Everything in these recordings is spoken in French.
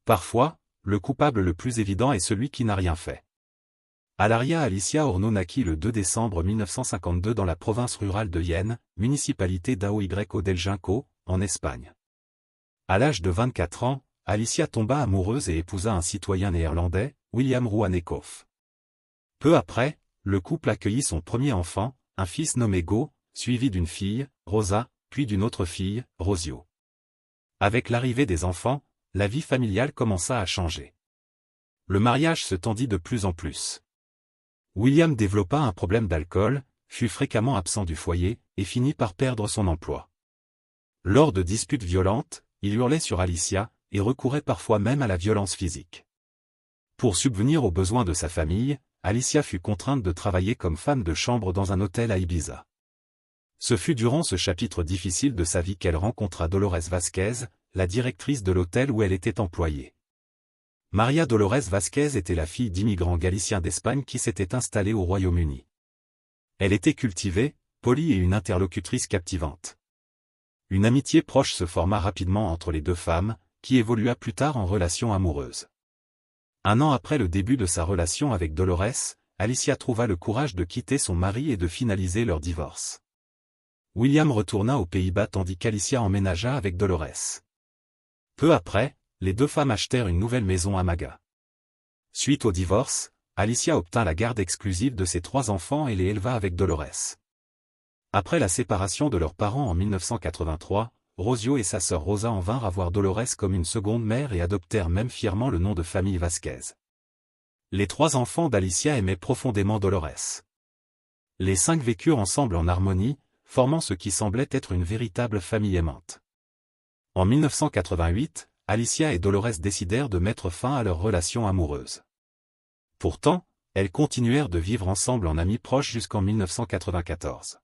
Parfois, le coupable le plus évident est celui qui n'a rien fait. Alaria Alicia Horno naquit le 2 décembre 1952 dans la province rurale de Jaén, municipalité d'Aoyo del Junco, en Espagne. À l'âge de 24 ans, Alicia tomba amoureuse et épousa un citoyen néerlandais, William Rouanekoff. Peu après, le couple accueillit son premier enfant, un fils nommé Go, suivi d'une fille, Rosa, puis d'une autre fille, Rosio. Avec l'arrivée des enfants, la vie familiale commença à changer. Le mariage se tendit de plus en plus. William développa un problème d'alcool, fut fréquemment absent du foyer, et finit par perdre son emploi. Lors de disputes violentes, il hurlait sur Alicia, et recourait parfois même à la violence physique. Pour subvenir aux besoins de sa famille, Alicia fut contrainte de travailler comme femme de chambre dans un hôtel à Ibiza. Ce fut durant ce chapitre difficile de sa vie qu'elle rencontra Dolores Vasquez, la directrice de l'hôtel où elle était employée. Maria Dolores Vasquez était la fille d'immigrants galiciens d'Espagne qui s'étaient installés au Royaume-Uni. Elle était cultivée, polie et une interlocutrice captivante. Une amitié proche se forma rapidement entre les deux femmes, qui évolua plus tard en relation amoureuse. Un an après le début de sa relation avec Dolores, Alicia trouva le courage de quitter son mari et de finaliser leur divorce. William retourna aux Pays-Bas tandis qu'Alicia emménagea avec Dolores. Peu après, les deux femmes achetèrent une nouvelle maison à Mága. Suite au divorce, Alicia obtint la garde exclusive de ses 3 enfants et les éleva avec Dolores. Après la séparation de leurs parents en 1983, Rosio et sa sœur Rosa en vinrent à voir Dolores comme une seconde mère et adoptèrent même fièrement le nom de famille Vasquez. Les 3 enfants d'Alicia aimaient profondément Dolores. Les 5 vécurent ensemble en harmonie, formant ce qui semblait être une véritable famille aimante. En 1988, Alicia et Dolores décidèrent de mettre fin à leur relation amoureuse. Pourtant, elles continuèrent de vivre ensemble en amis proches jusqu'en 1994.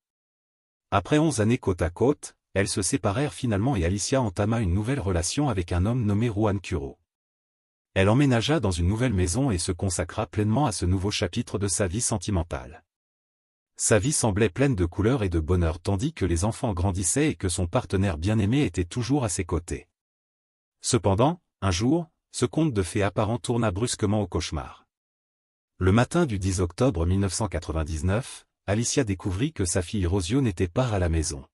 Après 11 années côte à côte, elles se séparèrent finalement et Alicia entama une nouvelle relation avec un homme nommé Juan Curo. Elle emménagea dans une nouvelle maison et se consacra pleinement à ce nouveau chapitre de sa vie sentimentale. Sa vie semblait pleine de couleurs et de bonheur tandis que les enfants grandissaient et que son partenaire bien-aimé était toujours à ses côtés. Cependant, un jour, ce conte de fées apparent tourna brusquement au cauchemar. Le matin du 10 octobre 1999, Alicia découvrit que sa fille Rosio n'était pas à la maison.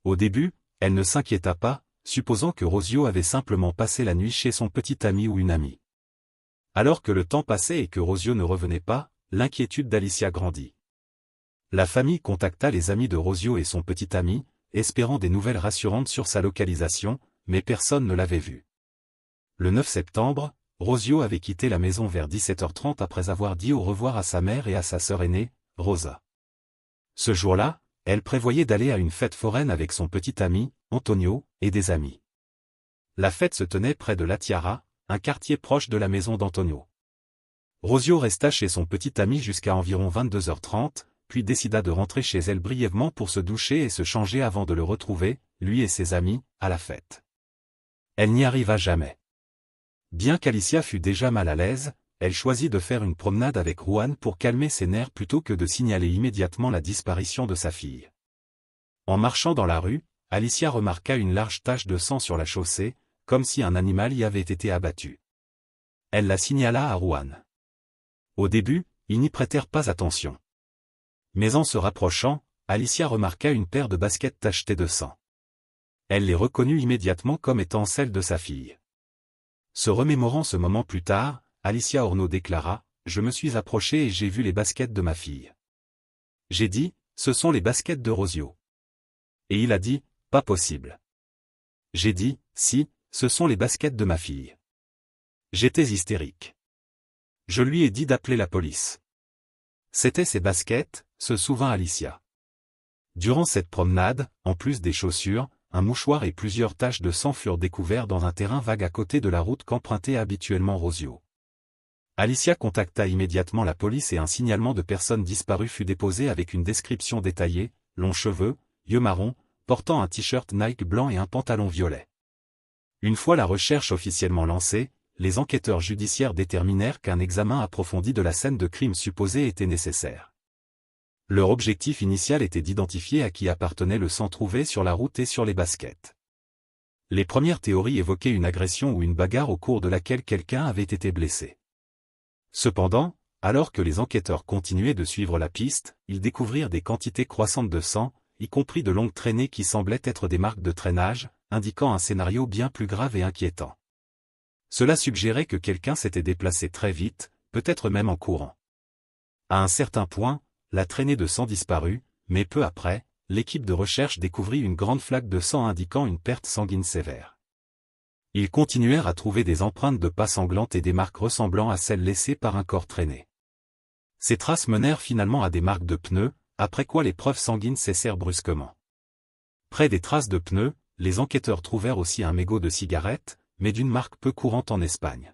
Au début, elle ne s'inquiéta pas, supposant que Rosio avait simplement passé la nuit chez son petit ami ou une amie. Alors que le temps passait et que Rosio ne revenait pas, l'inquiétude d'Alicia grandit. La famille contacta les amis de Rosio et son petit ami, espérant des nouvelles rassurantes sur sa localisation, mais personne ne l'avait vu. Le 9 septembre, Rosio avait quitté la maison vers 17h30 après avoir dit au revoir à sa mère et à sa sœur aînée, Rosa. Ce jour-là, elle prévoyait d'aller à une fête foraine avec son petit ami, Antonio, et des amis. La fête se tenait près de La Tiara, un quartier proche de la maison d'Antonio. Rosio resta chez son petit ami jusqu'à environ 22h30, puis décida de rentrer chez elle brièvement pour se doucher et se changer avant de le retrouver, lui et ses amis, à la fête. Elle n'y arriva jamais. Bien qu'Alicia fût déjà mal à l'aise, elle choisit de faire une promenade avec Juan pour calmer ses nerfs plutôt que de signaler immédiatement la disparition de sa fille. En marchant dans la rue, Alicia remarqua une large tache de sang sur la chaussée, comme si un animal y avait été abattu. Elle la signala à Juan. Au début, ils n'y prêtèrent pas attention. Mais en se rapprochant, Alicia remarqua une paire de baskets tachetées de sang. Elle les reconnut immédiatement comme étant celles de sa fille. Se remémorant ce moment plus tard, Alicia Horno déclara, « Je me suis approchée et j'ai vu les baskets de ma fille. J'ai dit, ce sont les baskets de Rosio. Et il a dit, pas possible. J'ai dit, si, ce sont les baskets de ma fille. J'étais hystérique. Je lui ai dit d'appeler la police. C'était ses baskets, se souvint Alicia. Durant cette promenade, en plus des chaussures, un mouchoir et plusieurs taches de sang furent découverts dans un terrain vague à côté de la route qu'empruntait habituellement Rosio. Alicia contacta immédiatement la police et un signalement de personnes disparues fut déposé avec une description détaillée, longs cheveux, yeux marrons, portant un t-shirt Nike blanc et un pantalon violet. Une fois la recherche officiellement lancée, les enquêteurs judiciaires déterminèrent qu'un examen approfondi de la scène de crime supposée était nécessaire. Leur objectif initial était d'identifier à qui appartenait le sang trouvé sur la route et sur les baskets. Les premières théories évoquaient une agression ou une bagarre au cours de laquelle quelqu'un avait été blessé. Cependant, alors que les enquêteurs continuaient de suivre la piste, ils découvrirent des quantités croissantes de sang, y compris de longues traînées qui semblaient être des marques de traînage, indiquant un scénario bien plus grave et inquiétant. Cela suggérait que quelqu'un s'était déplacé très vite, peut-être même en courant. À un certain point, la traînée de sang disparut, mais peu après, l'équipe de recherche découvrit une grande flaque de sang indiquant une perte sanguine sévère. Ils continuèrent à trouver des empreintes de pas sanglantes et des marques ressemblant à celles laissées par un corps traîné. Ces traces menèrent finalement à des marques de pneus, après quoi les preuves sanguines cessèrent brusquement. Près des traces de pneus, les enquêteurs trouvèrent aussi un mégot de cigarette, mais d'une marque peu courante en Espagne.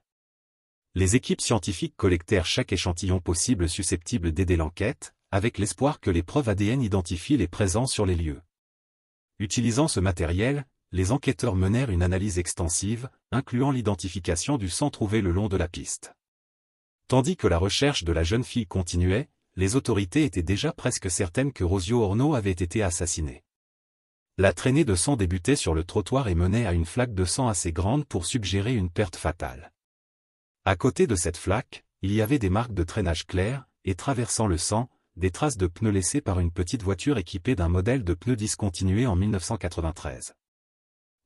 Les équipes scientifiques collectèrent chaque échantillon possible susceptible d'aider l'enquête, avec l'espoir que les preuves ADN identifient les présents sur les lieux. Utilisant ce matériel, les enquêteurs menèrent une analyse extensive, incluant l'identification du sang trouvé le long de la piste. Tandis que la recherche de la jeune fille continuait, les autorités étaient déjà presque certaines que Rosio Orno avait été assassiné. La traînée de sang débutait sur le trottoir et menait à une flaque de sang assez grande pour suggérer une perte fatale. À côté de cette flaque, il y avait des marques de traînage claires, et traversant le sang, des traces de pneus laissées par une petite voiture équipée d'un modèle de pneus discontinué en 1993.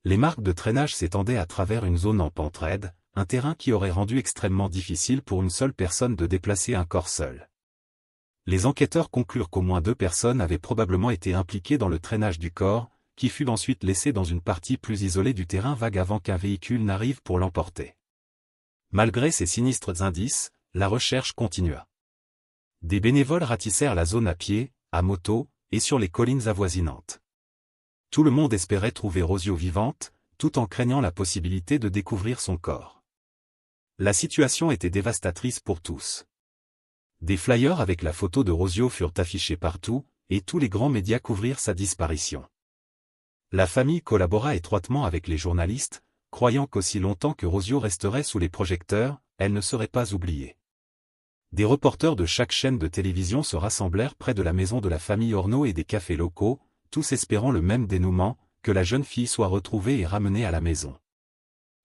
Les marques de traînage s'étendaient à travers une zone en pente raide, un terrain qui aurait rendu extrêmement difficile pour une seule personne de déplacer un corps seul. Les enquêteurs conclurent qu'au moins 2 personnes avaient probablement été impliquées dans le traînage du corps, qui fut ensuite laissé dans une partie plus isolée du terrain vague avant qu'un véhicule n'arrive pour l'emporter. Malgré ces sinistres indices, la recherche continua. Des bénévoles ratissèrent la zone à pied, à moto, et sur les collines avoisinantes. Tout le monde espérait trouver Rosio vivante, tout en craignant la possibilité de découvrir son corps. La situation était dévastatrice pour tous. Des flyers avec la photo de Rosio furent affichés partout, et tous les grands médias couvrirent sa disparition. La famille collabora étroitement avec les journalistes, croyant qu'aussi longtemps que Rosio resterait sous les projecteurs, elle ne serait pas oubliée. Des reporters de chaque chaîne de télévision se rassemblèrent près de la maison de la famille Orno et des cafés locaux, tous espérant le même dénouement, que la jeune fille soit retrouvée et ramenée à la maison.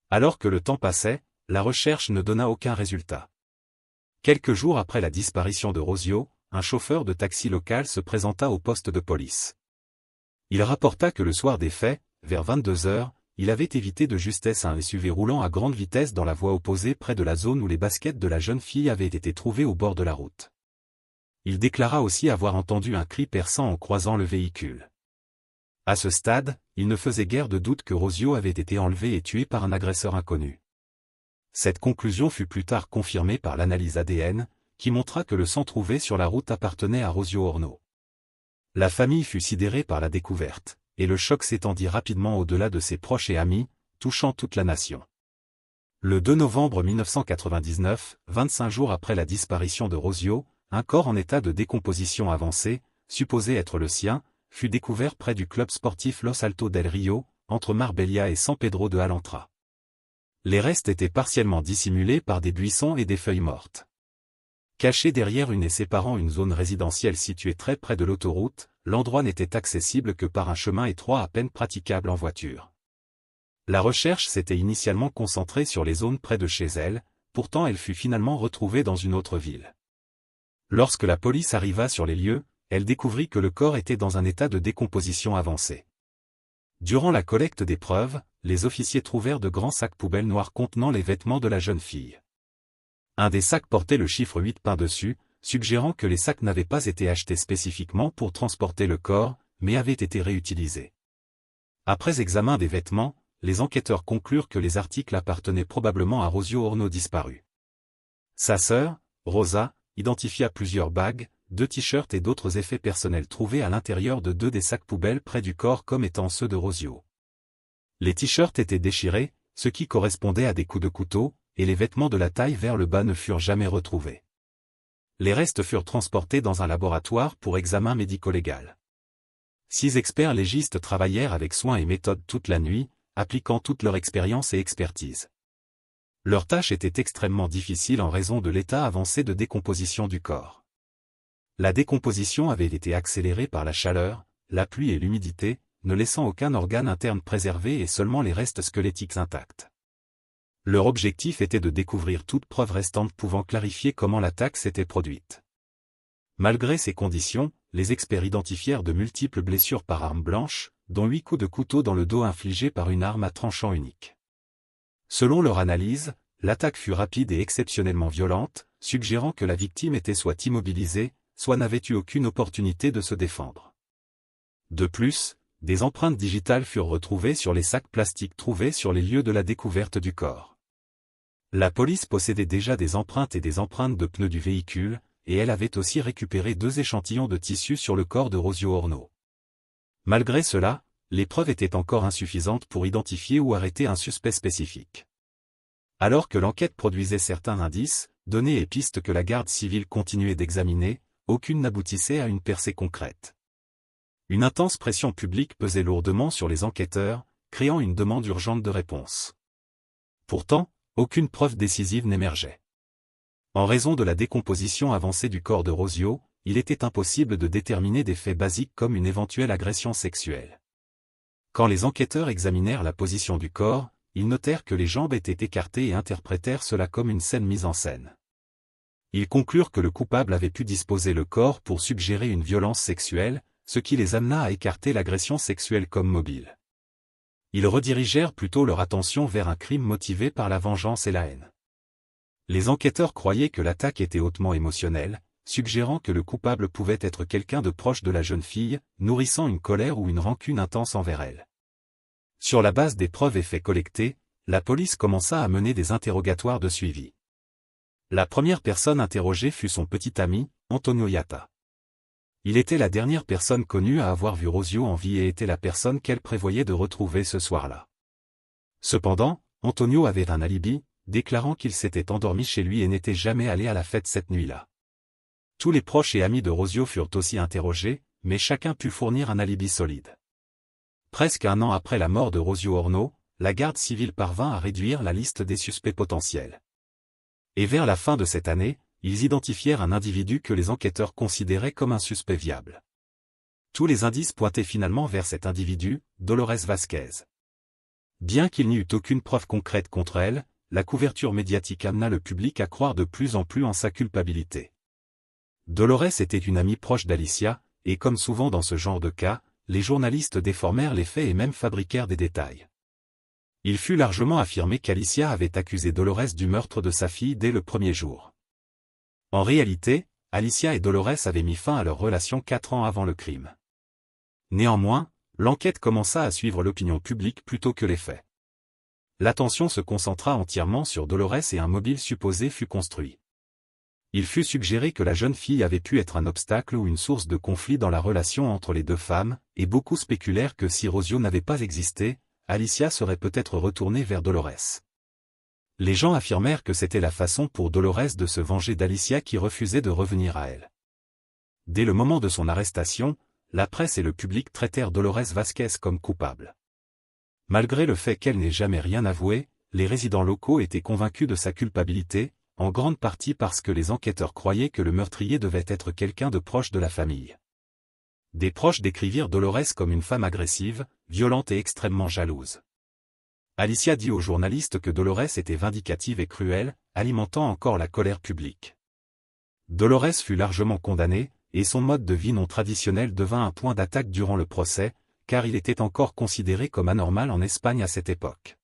Alors que le temps passait, la recherche ne donna aucun résultat. Quelques jours après la disparition de Rosio, un chauffeur de taxi local se présenta au poste de police. Il rapporta que le soir des faits, vers 22 heures, il avait évité de justesse un SUV roulant à grande vitesse dans la voie opposée près de la zone où les baskets de la jeune fille avaient été trouvées au bord de la route. Il déclara aussi avoir entendu un cri perçant en croisant le véhicule. À ce stade, il ne faisait guère de doute que Rosio avait été enlevé et tué par un agresseur inconnu. Cette conclusion fut plus tard confirmée par l'analyse ADN, qui montra que le sang trouvé sur la route appartenait à Rosio Orno. La famille fut sidérée par la découverte, et le choc s'étendit rapidement au-delà de ses proches et amis, touchant toute la nation. Le 2 novembre 1999, 25 jours après la disparition de Rosio, un corps en état de décomposition avancée, supposé être le sien, fut découvert près du club sportif Los Altos del Rio, entre Marbella et San Pedro de Alantra. Les restes étaient partiellement dissimulés par des buissons et des feuilles mortes. Caché derrière une et séparant une zone résidentielle située très près de l'autoroute, l'endroit n'était accessible que par un chemin étroit à peine praticable en voiture. La recherche s'était initialement concentrée sur les zones près de chez elle, pourtant elle fut finalement retrouvée dans une autre ville. Lorsque la police arriva sur les lieux, elle découvrit que le corps était dans un état de décomposition avancé. Durant la collecte des preuves, les officiers trouvèrent de grands sacs poubelles noirs contenant les vêtements de la jeune fille. Un des sacs portait le chiffre 8 peint dessus, suggérant que les sacs n'avaient pas été achetés spécifiquement pour transporter le corps, mais avaient été réutilisés. Après examen des vêtements, les enquêteurs conclurent que les articles appartenaient probablement à Rosio Orno disparu. Sa sœur, Rosa, identifia plusieurs bagues, 2 t-shirts et d'autres effets personnels trouvés à l'intérieur de 2 des sacs poubelles près du corps comme étant ceux de Rosio. Les t-shirts étaient déchirés, ce qui correspondait à des coups de couteau, et les vêtements de la taille vers le bas ne furent jamais retrouvés. Les restes furent transportés dans un laboratoire pour examen médico-légal. 6 experts légistes travaillèrent avec soin et méthode toute la nuit, appliquant toute leur expérience et expertise. Leur tâche était extrêmement difficile en raison de l'état avancé de décomposition du corps. La décomposition avait été accélérée par la chaleur, la pluie et l'humidité, ne laissant aucun organe interne préservé et seulement les restes squelettiques intacts. Leur objectif était de découvrir toute preuve restante pouvant clarifier comment l'attaque s'était produite. Malgré ces conditions, les experts identifièrent de multiples blessures par arme blanche, dont 8 coups de couteau dans le dos infligés par une arme à tranchant unique. Selon leur analyse, l'attaque fut rapide et exceptionnellement violente, suggérant que la victime était soit immobilisée, soit n'avait eu aucune opportunité de se défendre. De plus, des empreintes digitales furent retrouvées sur les sacs plastiques trouvés sur les lieux de la découverte du corps. La police possédait déjà des empreintes et des empreintes de pneus du véhicule, et elle avait aussi récupéré 2 échantillons de tissu sur le corps de Rosio Orno. Malgré cela, les preuves étaient encore insuffisantes pour identifier ou arrêter un suspect spécifique. Alors que l'enquête produisait certains indices, données et pistes que la garde civile continuait d'examiner, aucune n'aboutissait à une percée concrète. Une intense pression publique pesait lourdement sur les enquêteurs, créant une demande urgente de réponse. Pourtant, aucune preuve décisive n'émergeait. En raison de la décomposition avancée du corps de Rosio, il était impossible de déterminer des faits basiques comme une éventuelle agression sexuelle. Quand les enquêteurs examinèrent la position du corps, ils notèrent que les jambes étaient écartées et interprétèrent cela comme une scène mise en scène. Ils conclurent que le coupable avait pu disposer le corps pour suggérer une violence sexuelle, ce qui les amena à écarter l'agression sexuelle comme mobile. Ils redirigèrent plutôt leur attention vers un crime motivé par la vengeance et la haine. Les enquêteurs croyaient que l'attaque était hautement émotionnelle, suggérant que le coupable pouvait être quelqu'un de proche de la jeune fille, nourrissant une colère ou une rancune intense envers elle. Sur la base des preuves et faits collectés, la police commença à mener des interrogatoires de suivi. La première personne interrogée fut son petit ami, Antonio Yatta. Il était la dernière personne connue à avoir vu Rosio en vie et était la personne qu'elle prévoyait de retrouver ce soir-là. Cependant, Antonio avait un alibi, déclarant qu'il s'était endormi chez lui et n'était jamais allé à la fête cette nuit-là. Tous les proches et amis de Rosio furent aussi interrogés, mais chacun put fournir un alibi solide. Presque un an après la mort de Rosio Orno, la garde civile parvint à réduire la liste des suspects potentiels. Et vers la fin de cette année, ils identifièrent un individu que les enquêteurs considéraient comme un suspect viable. Tous les indices pointaient finalement vers cet individu, Dolores Vázquez. Bien qu'il n'y eût aucune preuve concrète contre elle, la couverture médiatique amena le public à croire de plus en plus en sa culpabilité. Dolores était une amie proche d'Alicia, et comme souvent dans ce genre de cas, les journalistes déformèrent les faits et même fabriquèrent des détails. Il fut largement affirmé qu'Alicia avait accusé Dolores du meurtre de sa fille dès le premier jour. En réalité, Alicia et Dolores avaient mis fin à leur relation 4 ans avant le crime. Néanmoins, l'enquête commença à suivre l'opinion publique plutôt que les faits. L'attention se concentra entièrement sur Dolores et un mobile supposé fut construit. Il fut suggéré que la jeune fille avait pu être un obstacle ou une source de conflit dans la relation entre les 2 femmes, et beaucoup spéculèrent que si Rosio n'avait pas existé, Alicia serait peut-être retournée vers Dolores. Les gens affirmèrent que c'était la façon pour Dolores de se venger d'Alicia qui refusait de revenir à elle. Dès le moment de son arrestation, la presse et le public traitèrent Dolores Vázquez comme coupable. Malgré le fait qu'elle n'ait jamais rien avoué, les résidents locaux étaient convaincus de sa culpabilité, en grande partie parce que les enquêteurs croyaient que le meurtrier devait être quelqu'un de proche de la famille. Des proches décrivirent Dolores comme une femme agressive, violente et extrêmement jalouse. Alicia dit aux journalistes que Dolores était vindicative et cruelle, alimentant encore la colère publique. Dolores fut largement condamnée, et son mode de vie non traditionnel devint un point d'attaque durant le procès, car il était encore considéré comme anormal en Espagne à cette époque.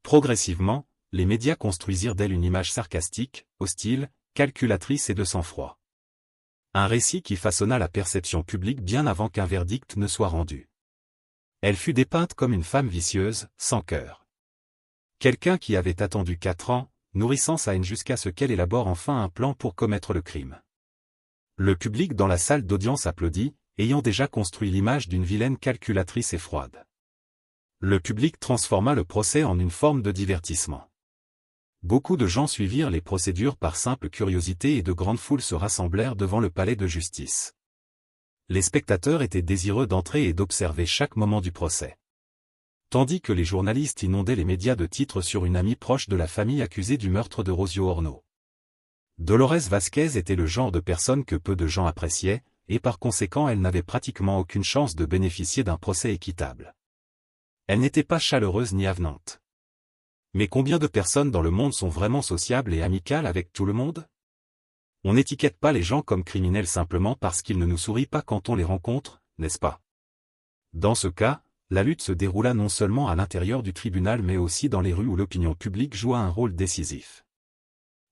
Progressivement, les médias construisirent d'elle une image sarcastique, hostile, calculatrice et de sang-froid. Un récit qui façonna la perception publique bien avant qu'un verdict ne soit rendu. Elle fut dépeinte comme une femme vicieuse, sans cœur. Quelqu'un qui avait attendu 4 ans, nourrissant sa haine jusqu'à ce qu'elle élabore enfin un plan pour commettre le crime. Le public dans la salle d'audience applaudit, ayant déjà construit l'image d'une vilaine calculatrice et froide. Le public transforma le procès en une forme de divertissement. Beaucoup de gens suivirent les procédures par simple curiosité et de grandes foules se rassemblèrent devant le palais de justice. Les spectateurs étaient désireux d'entrer et d'observer chaque moment du procès. Tandis que les journalistes inondaient les médias de titres sur une amie proche de la famille accusée du meurtre de Rosio Orno. Dolores Vázquez était le genre de personne que peu de gens appréciaient, et par conséquent elle n'avait pratiquement aucune chance de bénéficier d'un procès équitable. Elle n'était pas chaleureuse ni avenante. Mais combien de personnes dans le monde sont vraiment sociables et amicales avec tout le monde? On n'étiquette pas les gens comme criminels simplement parce qu'ils ne nous sourient pas quand on les rencontre, n'est-ce pas? Dans ce cas, la lutte se déroula non seulement à l'intérieur du tribunal mais aussi dans les rues où l'opinion publique joua un rôle décisif.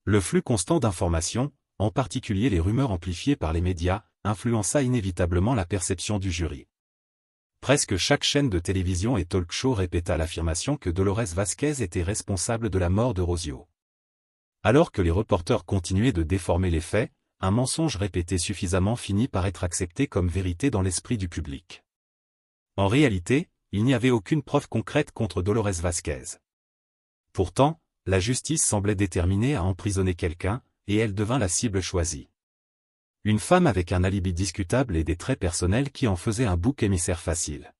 Le flux constant d'informations, en particulier les rumeurs amplifiées par les médias, influença inévitablement la perception du jury. Presque chaque chaîne de télévision et talk-show répéta l'affirmation que Dolores Vázquez était responsable de la mort de Rosio. Alors que les reporters continuaient de déformer les faits, un mensonge répété suffisamment finit par être accepté comme vérité dans l'esprit du public. En réalité, il n'y avait aucune preuve concrète contre Dolores Vázquez. Pourtant, la justice semblait déterminée à emprisonner quelqu'un, et elle devint la cible choisie. Une femme avec un alibi discutable et des traits personnels qui en faisaient un bouc émissaire facile.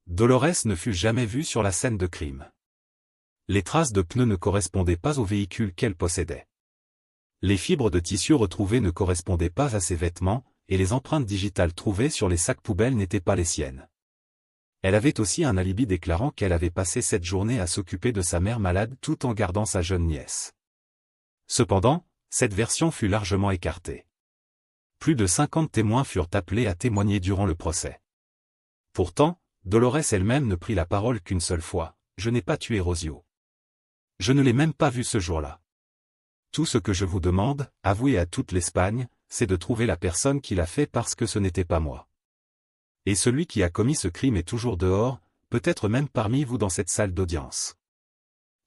Dolores ne fut jamais vue sur la scène de crime. Les traces de pneus ne correspondaient pas au véhicule qu'elle possédait. Les fibres de tissu retrouvées ne correspondaient pas à ses vêtements, et les empreintes digitales trouvées sur les sacs poubelles n'étaient pas les siennes. Elle avait aussi un alibi déclarant qu'elle avait passé cette journée à s'occuper de sa mère malade tout en gardant sa jeune nièce. Cependant, cette version fut largement écartée. Plus de 50 témoins furent appelés à témoigner durant le procès. Pourtant, Dolores elle-même ne prit la parole qu'une seule fois: « Je n'ai pas tué Rosio. Je ne l'ai même pas vu ce jour-là. Tout ce que je vous demande, avoué à toute l'Espagne, c'est de trouver la personne qui l'a fait parce que ce n'était pas moi. Et celui qui a commis ce crime est toujours dehors, peut-être même parmi vous dans cette salle d'audience.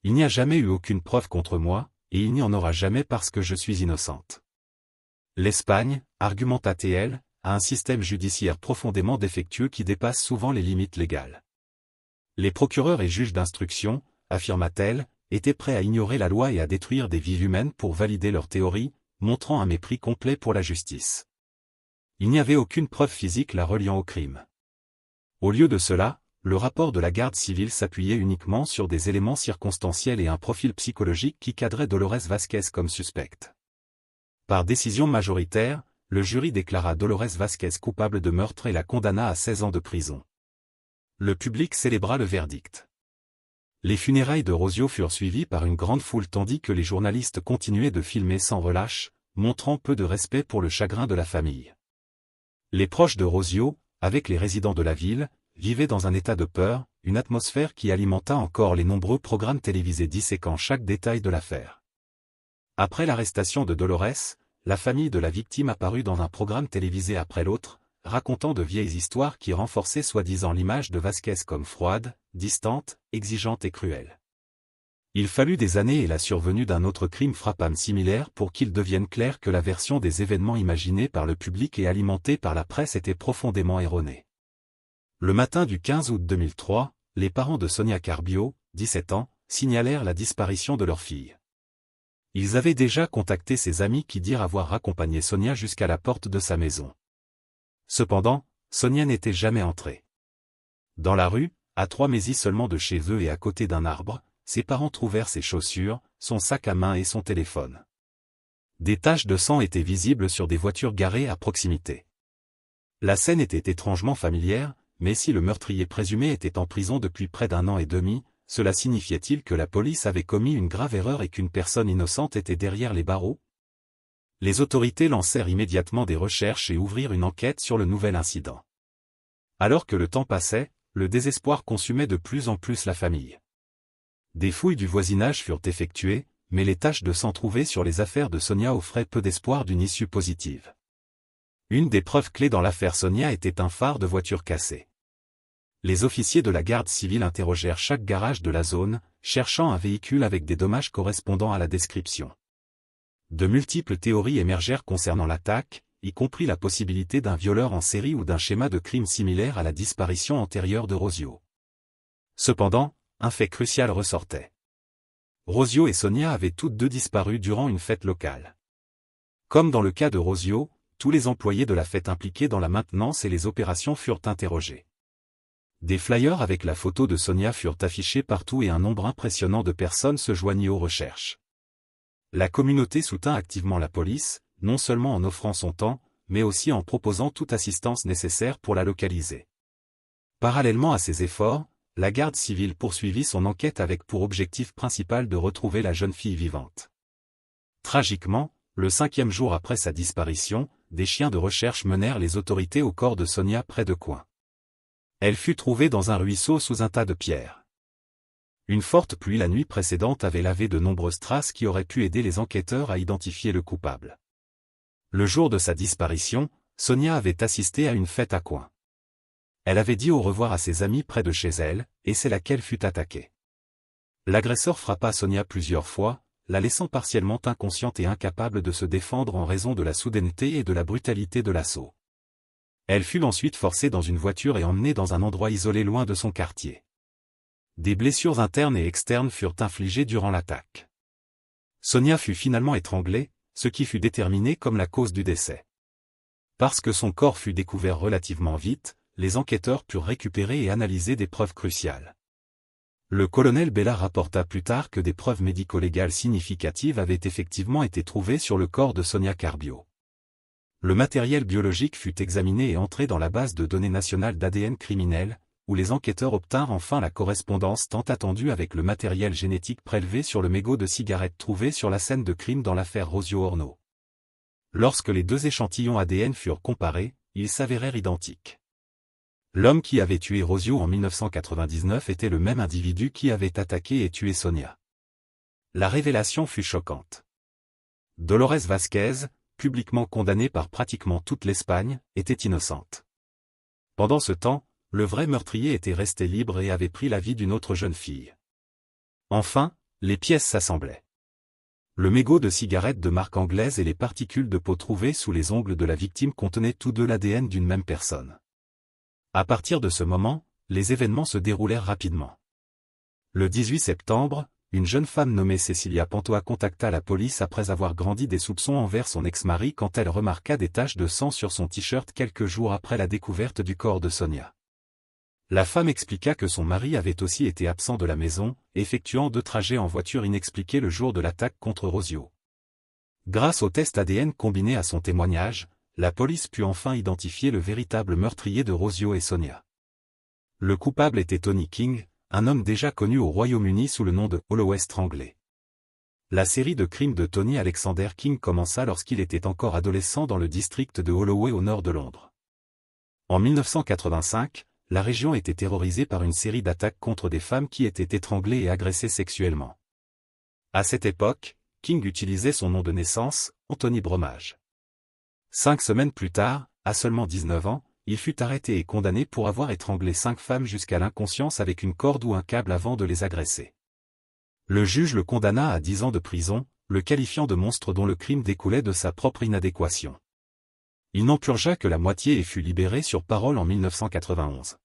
Il n'y a jamais eu aucune preuve contre moi, et il n'y en aura jamais parce que je suis innocente. » L'Espagne, argumenta-t-elle, a un système judiciaire profondément défectueux qui dépasse souvent les limites légales. Les procureurs et juges d'instruction, affirma-t-elle, étaient prêts à ignorer la loi et à détruire des vies humaines pour valider leur théorie, montrant un mépris complet pour la justice. Il n'y avait aucune preuve physique la reliant au crime. Au lieu de cela, le rapport de la garde civile s'appuyait uniquement sur des éléments circonstanciels et un profil psychologique qui cadrait Dolores Vázquez comme suspecte. Par décision majoritaire, le jury déclara Dolores Vázquez coupable de meurtre et la condamna à 16 ans de prison. Le public célébra le verdict. Les funérailles de Rosio furent suivies par une grande foule tandis que les journalistes continuaient de filmer sans relâche, montrant peu de respect pour le chagrin de la famille. Les proches de Rosio, avec les résidents de la ville, vivaient dans un état de peur, une atmosphère qui alimenta encore les nombreux programmes télévisés disséquant chaque détail de l'affaire. Après l'arrestation de Dolores, la famille de la victime apparut dans un programme télévisé après l'autre, racontant de vieilles histoires qui renforçaient soi-disant l'image de Vázquez comme froide, distante, exigeante et cruelle. Il fallut des années et la survenue d'un autre crime frappant similaire pour qu'il devienne clair que la version des événements imaginés par le public et alimentée par la presse était profondément erronée. Le matin du 15 août 2003, les parents de Sonia Carbio, 17 ans, signalèrent la disparition de leur fille. Ils avaient déjà contacté ses amis qui dirent avoir accompagné Sonia jusqu'à la porte de sa maison. Cependant, Sonia n'était jamais entrée. Dans la rue, à 3 mètres seulement de chez eux et à côté d'un arbre, ses parents trouvèrent ses chaussures, son sac à main et son téléphone. Des taches de sang étaient visibles sur des voitures garées à proximité. La scène était étrangement familière, mais si le meurtrier présumé était en prison depuis près d'1 an et demi, cela signifiait-il que la police avait commis une grave erreur et qu'une personne innocente était derrière les barreaux? Les autorités lancèrent immédiatement des recherches et ouvrirent une enquête sur le nouvel incident. Alors que le temps passait, le désespoir consumait de plus en plus la famille. Des fouilles du voisinage furent effectuées, mais les taches de sang trouvées sur les affaires de Sonia offraient peu d'espoir d'une issue positive. Une des preuves clés dans l'affaire Sonia était un phare de voiture cassé. Les officiers de la garde civile interrogèrent chaque garage de la zone, cherchant un véhicule avec des dommages correspondant à la description. De multiples théories émergèrent concernant l'attaque, y compris la possibilité d'un violeur en série ou d'un schéma de crime similaire à la disparition antérieure de Rosio. Cependant, un fait crucial ressortait. Rosio et Sonia avaient toutes deux disparu durant une fête locale. Comme dans le cas de Rosio, tous les employés de la fête impliqués dans la maintenance et les opérations furent interrogés. Des flyers avec la photo de Sonia furent affichés partout et un nombre impressionnant de personnes se joignit aux recherches. La communauté soutint activement la police, non seulement en offrant son temps, mais aussi en proposant toute assistance nécessaire pour la localiser. Parallèlement à ces efforts, la garde civile poursuivit son enquête avec pour objectif principal de retrouver la jeune fille vivante. Tragiquement, le 5e jour après sa disparition, des chiens de recherche menèrent les autorités au corps de Sonia près de Coin. Elle fut trouvée dans un ruisseau sous un tas de pierres. Une forte pluie la nuit précédente avait lavé de nombreuses traces qui auraient pu aider les enquêteurs à identifier le coupable. Le jour de sa disparition, Sonia avait assisté à une fête à Coin. Elle avait dit au revoir à ses amis près de chez elle, et c'est là qu'elle fut attaquée. L'agresseur frappa Sonia plusieurs fois, la laissant partiellement inconsciente et incapable de se défendre en raison de la soudaineté et de la brutalité de l'assaut. Elle fut ensuite forcée dans une voiture et emmenée dans un endroit isolé loin de son quartier. Des blessures internes et externes furent infligées durant l'attaque. Sonia fut finalement étranglée, ce qui fut déterminé comme la cause du décès. Parce que son corps fut découvert relativement vite, les enquêteurs purent récupérer et analyser des preuves cruciales. Le colonel Bella rapporta plus tard que des preuves médico-légales significatives avaient effectivement été trouvées sur le corps de Sonia Carbio. Le matériel biologique fut examiné et entré dans la base de données nationale d'ADN criminel, où les enquêteurs obtinrent enfin la correspondance tant attendue avec le matériel génétique prélevé sur le mégot de cigarette trouvé sur la scène de crime dans l'affaire Rosio Orno. Lorsque les deux échantillons ADN furent comparés, ils s'avérèrent identiques. L'homme qui avait tué Rosio en 1999 était le même individu qui avait attaqué et tué Sonia. La révélation fut choquante. Dolores Vasquez, publiquement condamnée par pratiquement toute l'Espagne, était innocente. Pendant ce temps, le vrai meurtrier était resté libre et avait pris la vie d'une autre jeune fille. Enfin, les pièces s'assemblaient. Le mégot de cigarette de marque anglaise et les particules de peau trouvées sous les ongles de la victime contenaient tous deux l'ADN d'une même personne. À partir de ce moment, les événements se déroulèrent rapidement. Le 18 septembre, une jeune femme nommée Cecilia Pantoa contacta la police après avoir grandi des soupçons envers son ex-mari quand elle remarqua des taches de sang sur son t-shirt quelques jours après la découverte du corps de Sonia. La femme expliqua que son mari avait aussi été absent de la maison, effectuant 2 trajets en voiture inexpliqués le jour de l'attaque contre Rosio. Grâce au test ADN combiné à son témoignage, la police put enfin identifier le véritable meurtrier de Rosio et Sonia. Le coupable était Tony King, un homme déjà connu au Royaume-Uni sous le nom de Holloway Stranglé. La série de crimes de Tony Alexander King commença lorsqu'il était encore adolescent dans le district de Holloway au nord de Londres. En 1985, la région était terrorisée par une série d'attaques contre des femmes qui étaient étranglées et agressées sexuellement. À cette époque, King utilisait son nom de naissance, Anthony Bromage. 5 semaines plus tard, à seulement 19 ans, il fut arrêté et condamné pour avoir étranglé 5 femmes jusqu'à l'inconscience avec une corde ou un câble avant de les agresser. Le juge le condamna à 10 ans de prison, le qualifiant de monstre dont le crime découlait de sa propre inadéquation. Il n'en purgea que la moitié et fut libéré sur parole en 1991.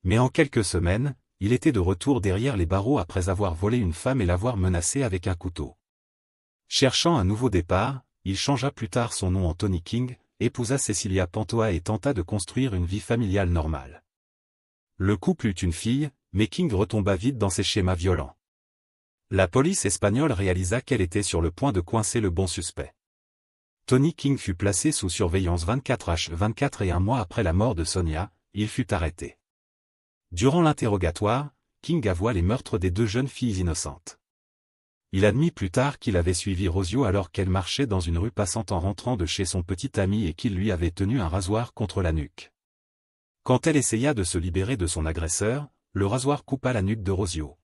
Mais en quelques semaines, il était de retour derrière les barreaux après avoir volé une femme et l'avoir menacée avec un couteau. Cherchant un nouveau départ, il changea plus tard son nom en Tony King, épousa Cecilia Pantoa et tenta de construire une vie familiale normale. Le couple eut une fille, mais King retomba vite dans ses schémas violents. La police espagnole réalisa qu'elle était sur le point de coincer le bon suspect. Tony King fut placé sous surveillance 24h24 et un mois après la mort de Sonia, il fut arrêté. Durant l'interrogatoire, King avoua les meurtres des 2 jeunes filles innocentes. Il admit plus tard qu'il avait suivi Rosio alors qu'elle marchait dans une rue passant en rentrant de chez son petit ami et qu'il lui avait tenu un rasoir contre la nuque. Quand elle essaya de se libérer de son agresseur, le rasoir coupa la nuque de Rosio.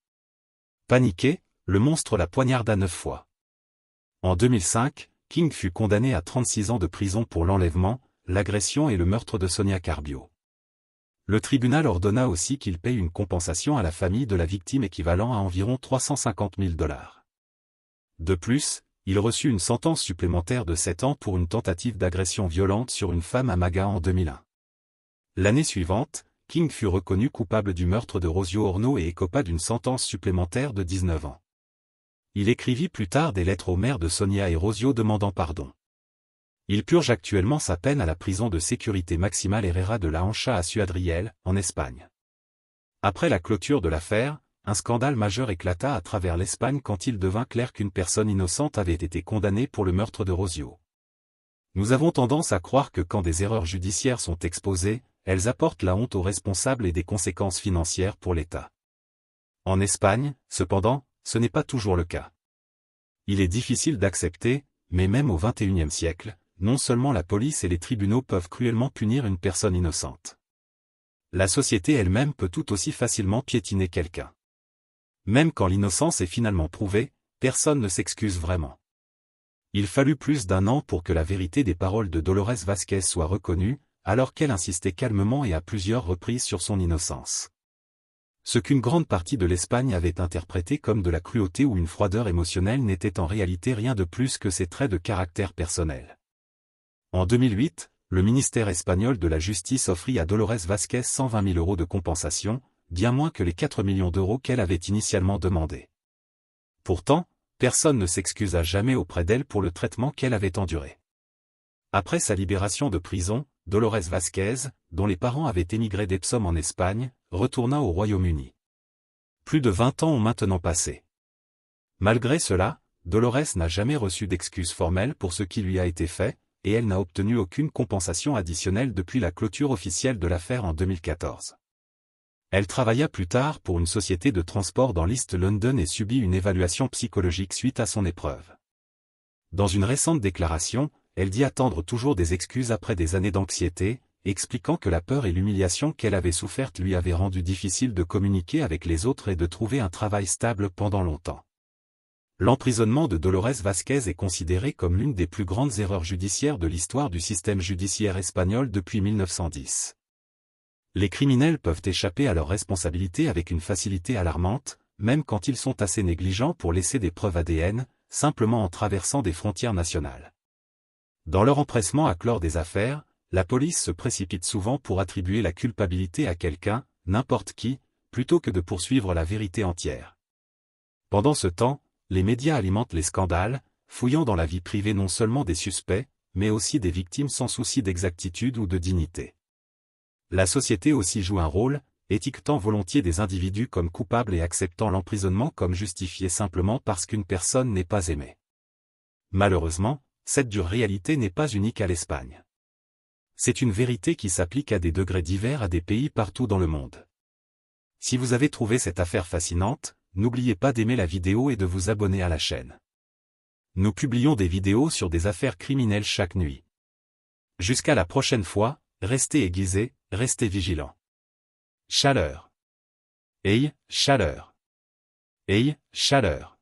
Paniqué, le monstre la poignarda 9 fois. En 2005, King fut condamné à 36 ans de prison pour l'enlèvement, l'agression et le meurtre de Sonia Carbio. Le tribunal ordonna aussi qu'il paye une compensation à la famille de la victime équivalent à environ 350 000 $. De plus, il reçut une sentence supplémentaire de 7 ans pour une tentative d'agression violente sur une femme à Maga en 2001. L'année suivante, King fut reconnu coupable du meurtre de Rosio Orno et écopa d'une sentence supplémentaire de 19 ans. Il écrivit plus tard des lettres aux mères de Sonia et Rosio demandant pardon. Il purge actuellement sa peine à la prison de sécurité maximale Herrera de la Ancha à Ciudriel, en Espagne. Après la clôture de l'affaire, un scandale majeur éclata à travers l'Espagne quand il devint clair qu'une personne innocente avait été condamnée pour le meurtre de Rosio. Nous avons tendance à croire que quand des erreurs judiciaires sont exposées, elles apportent la honte aux responsables et des conséquences financières pour l'État. En Espagne, cependant, ce n'est pas toujours le cas. Il est difficile d'accepter, mais même au XXIe siècle, non seulement la police et les tribunaux peuvent cruellement punir une personne innocente. La société elle-même peut tout aussi facilement piétiner quelqu'un. Même quand l'innocence est finalement prouvée, personne ne s'excuse vraiment. Il fallut plus d'1 an pour que la vérité des paroles de Dolores Vázquez soit reconnue, alors qu'elle insistait calmement et à plusieurs reprises sur son innocence. Ce qu'une grande partie de l'Espagne avait interprété comme de la cruauté ou une froideur émotionnelle n'était en réalité rien de plus que ses traits de caractère personnel. En 2008, le ministère espagnol de la Justice offrit à Dolores Vázquez 120 000 € de compensation, bien moins que les 4 millions d'euros qu'elle avait initialement demandé. Pourtant, personne ne s'excusa jamais auprès d'elle pour le traitement qu'elle avait enduré. Après sa libération de prison, Dolores Vázquez, dont les parents avaient émigré d'Epsom en Espagne, retourna au Royaume-Uni. Plus de 20 ans ont maintenant passé. Malgré cela, Dolores n'a jamais reçu d'excuses formelles pour ce qui lui a été fait, et elle n'a obtenu aucune compensation additionnelle depuis la clôture officielle de l'affaire en 2014. Elle travailla plus tard pour une société de transport dans l'East London et subit une évaluation psychologique suite à son épreuve. Dans une récente déclaration, elle dit attendre toujours des excuses après des années d'anxiété, expliquant que la peur et l'humiliation qu'elle avait souffertes lui avaient rendu difficile de communiquer avec les autres et de trouver un travail stable pendant longtemps. L'emprisonnement de Dolores Vázquez est considéré comme l'une des plus grandes erreurs judiciaires de l'histoire du système judiciaire espagnol depuis 1910. Les criminels peuvent échapper à leurs responsabilités avec une facilité alarmante, même quand ils sont assez négligents pour laisser des preuves ADN, simplement en traversant des frontières nationales. Dans leur empressement à clore des affaires, la police se précipite souvent pour attribuer la culpabilité à quelqu'un, n'importe qui, plutôt que de poursuivre la vérité entière. Pendant ce temps, les médias alimentent les scandales, fouillant dans la vie privée non seulement des suspects, mais aussi des victimes sans souci d'exactitude ou de dignité. La société aussi joue un rôle, étiquetant volontiers des individus comme coupables et acceptant l'emprisonnement comme justifié simplement parce qu'une personne n'est pas aimée. Malheureusement, cette dure réalité n'est pas unique à l'Espagne. C'est une vérité qui s'applique à des degrés divers à des pays partout dans le monde. Si vous avez trouvé cette affaire fascinante, n'oubliez pas d'aimer la vidéo et de vous abonner à la chaîne. Nous publions des vidéos sur des affaires criminelles chaque nuit. Jusqu'à la prochaine fois, restez aiguisés, restez vigilants. Chaleur. Hey, chaleur. Hey, chaleur.